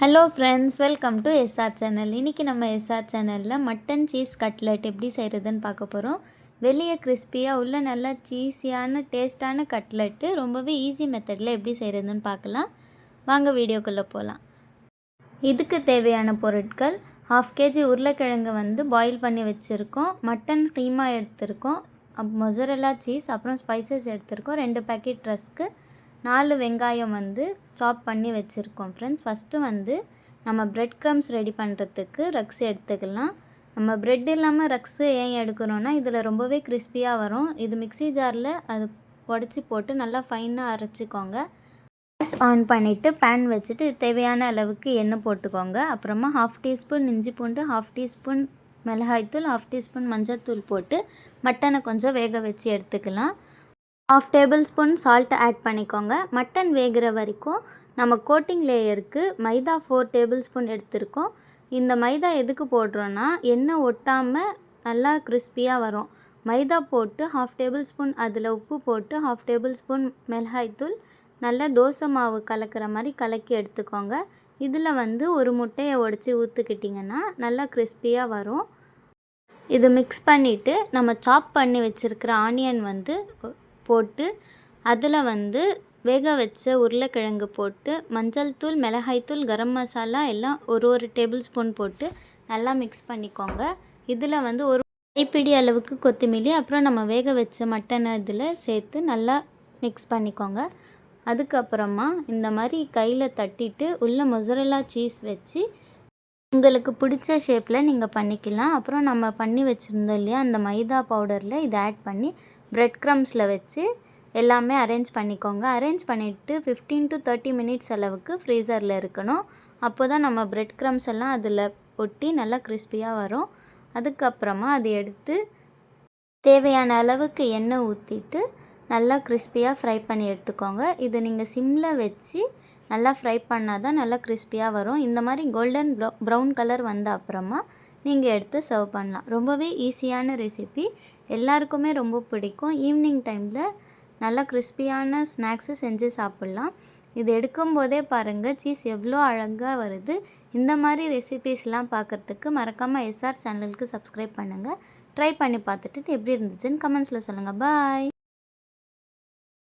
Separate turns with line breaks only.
Hello friends, welcome to SR channel. இன்றைக்கி நம்ம SR சேனலில் மட்டன் சீஸ் கட்லெட் எப்படி செய்கிறதுன்னு பார்க்க போகிறோம். வெளியே கிறிஸ்பியாக உள்ள நல்லா சீஸியான டேஸ்ட்டான கட்லெட்டு ரொம்பவே ஈஸி மெத்தடில் எப்படி செய்கிறதுன்னு பார்க்கலாம். வாங்க வீடியோக்குள்ளே போகலாம். இதுக்கு தேவையான பொருட்கள்: 1/2 kg உருளைக்கிழங்கு பாயில் பண்ணி வச்சுருக்கோம், மட்டன் கீமா எடுத்திருக்கோம், மொசரெல்லா சீஸ், அப்புறம் ஸ்பைசஸ் எடுத்திருக்கோம், 2 பேக்கெட் ரஸ்க்கு, 4 வெங்காயம் சாப் பண்ணி வச்சுருக்கோம். ஃப்ரெண்ட்ஸ், ஃபஸ்ட்டு நம்ம ப்ரெட் க்ரம்ஸ் ரெடி பண்ணுறதுக்கு ரக்ஸ் எடுத்துக்கலாம். நம்ம ப்ரெட் இல்லாமல் ரக்ஸு ஏன் எடுக்கிறோன்னா, இதில் ரொம்பவே கிறிஸ்பியாக வரும். இது மிக்ஸி ஜாரில் அது உடச்சி போட்டு நல்லா ஃபைனாக அரைச்சிக்கோங்க. கேஸ் ஆன் பண்ணிவிட்டு பேன் வச்சுட்டு தேவையான அளவுக்கு எண்ணெய் போட்டுக்கோங்க. அப்புறமா 1/2 டீஸ்பூன் இஞ்சி பூண்டு, 1/2 டீஸ்பூன் மிளகாய்த்தூள், 1/2 டீஸ்பூன் மஞ்சள்தூள் போட்டு மட்டனை கொஞ்சம் வேக வச்சு எடுத்துக்கலாம். 1/2 டேபிள் ஸ்பூன் சால்ட் ஆட் பண்ணிக்கோங்க. மட்டன் வேகிற வரைக்கும் நம்ம கோட்டிங் லேயருக்கு மைதா 4 டேபிள் ஸ்பூன் எடுத்திருக்கோம். இந்த மைதா எதுக்கு போடுறோன்னா, எண்ணெய் ஒட்டாமல் நல்லா கிறிஸ்பியாக வரும். மைதா போட்டு 1/2 டேபிள் ஸ்பூன் அதில் உப்பு போட்டு 1/2 டேபிள் ஸ்பூன் மிளகாய்த்தூள் நல்லா தோசை மாவு கலக்கிற மாதிரி கலக்கி எடுத்துக்கோங்க. இதில் ஒரு முட்டையை உடச்சி ஊற்றிக்கிட்டிங்கன்னா நல்லா கிறிஸ்பியாக வரும். இது மிக்ஸ் பண்ணிவிட்டு நம்ம சாப் பண்ணி வச்சுருக்கிற ஆனியன் போட்டு அதில் வேக வச்ச உருளைக்கிழங்கு போட்டு மஞ்சள் தூள், மிளகாய்த்தூள், கரம் மசாலா எல்லாம் ஒரு டேபிள் ஸ்பூன் போட்டு நல்லா மிக்ஸ் பண்ணிக்கோங்க. இதில் ஒரு கைப்பிடி அளவுக்கு கொத்தமல்லி, அப்புறம் நம்ம வேக வச்ச மட்டனை இதில் சேர்த்து நல்லா மிக்ஸ் பண்ணிக்கோங்க. அதுக்கப்புறமா இந்த மாதிரி கையில் தட்டிட்டு உள்ள மொசரெல்லா சீஸ் வச்சு உங்களுக்கு பிடிச்ச ஷேப்பில் நீங்கள் பண்ணிக்கலாம். அப்புறம் நம்ம பண்ணி வச்சுருந்தோம் இல்லையா, அந்த மைதா பவுடரில் இதை ஆட் பண்ணி ப்ரெட் க்ரம்ஸில் வச்சு எல்லாமே அரேஞ்ச் பண்ணிக்கோங்க. அரேஞ்ச் பண்ணிவிட்டு 15 to 30 மினிட்ஸ் அளவுக்கு ஃப்ரீசரில் இருக்கணும். அப்போ தான் நம்ம ப்ரெட் க்ரம்ஸ் எல்லாம் அதில் ஒட்டி நல்லா கிறிஸ்பியாக வரும். அதுக்கப்புறமா அதை எடுத்து தேவையான அளவுக்கு எண்ணெய் ஊற்றிட்டு நல்லா கிறிஸ்பியாக ஃப்ரை பண்ணி எடுத்துக்கோங்க. இதை நீங்கள் சிம்மில் வச்சு நல்லா ஃப்ரை பண்ணால் தான் நல்லா கிறிஸ்பியாக வரும். இந்த மாதிரி கோல்டன் ப்ரௌன் கலர் வந்த அப்புறமா நீங்கள் எடுத்து சர்வ் பண்ணலாம். ரொம்பவே ஈஸியான ரெசிபி, எல்லாருக்குமே ரொம்ப பிடிக்கும். ஈவினிங் டைமில் நல்லா கிறிஸ்பியான ஸ்நாக்ஸு செஞ்சு சாப்பிட்லாம். இது எடுக்கும்போதே பாருங்கள் சீஸ் எவ்வளோ அழகாக வருது. இந்த மாதிரி ரெசிபீஸ்லாம் பார்க்குறதுக்கு மறக்காமல் எஸ்ஆர் சேனலுக்கு சப்ஸ்கிரைப் பண்ணுங்கள். ட்ரை பண்ணி பார்த்துட்டு எப்படி இருந்துச்சுன்னு கமெண்ட்ஸில் சொல்லுங்கள். பாய்.